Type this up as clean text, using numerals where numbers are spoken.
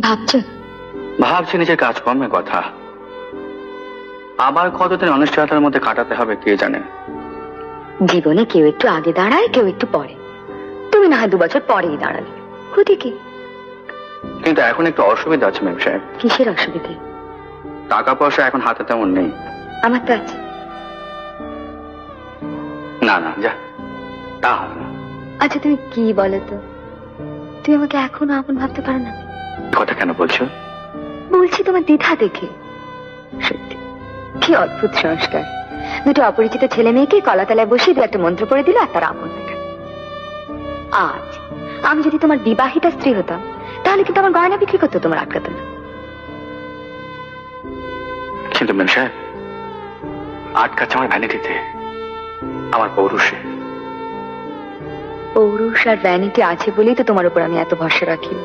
ভাবছো? ভাবছি নিজের কাজকর্মের কথা। আবার কতদিন অনিশ্চয়তার মধ্যে কাটাতে হবে কে জানে। জীবনে কেউ একটু আগে দাঁড়ায়, কেউ একটু পরে। তুমি না হয় 2 বছর পরেই দাঁড়ালে, ক্ষতি কি? কিন্তু এখন একটু অসুবিধা আছে ম্যাম সাহেব। কিসের অসুবিধে? টাকা পয়সা এখন হাতে তেমন নেই। আমার তো আছে। না না, যা, তা হবে না। আচ্ছা তুমি কি বলো তো, তুমি আমাকে এখনো আপন ভাবতে পারো না? কথা কেন বলছো? বলছি তোমার দ্বিধা দেখে। সত্যি কি অদ্ভুত সংস্কার। দুটো অপরিচিত ছেলে মেয়েকে কলাতলায় বসিয়ে 2-একটা মন্ত্র পড়ে দিল আর তারা আপন হয়ে গেল। আজ আমি যদি তোমার বিবাহিতা স্ত্রী হতাম, তাহলে কিন্তু আমার গয়না বিক্রি করতে তোমার আটকাতো না। কিন্তু ম্যাম সাহেব, আটকাচ্ছে আমার ভ্যানিটিতে, আমার পৌরুষে। পৌরুষ আর ভ্যানিটি আছে বলেই তো তোমার উপর আমি এত ভরসা রাখি।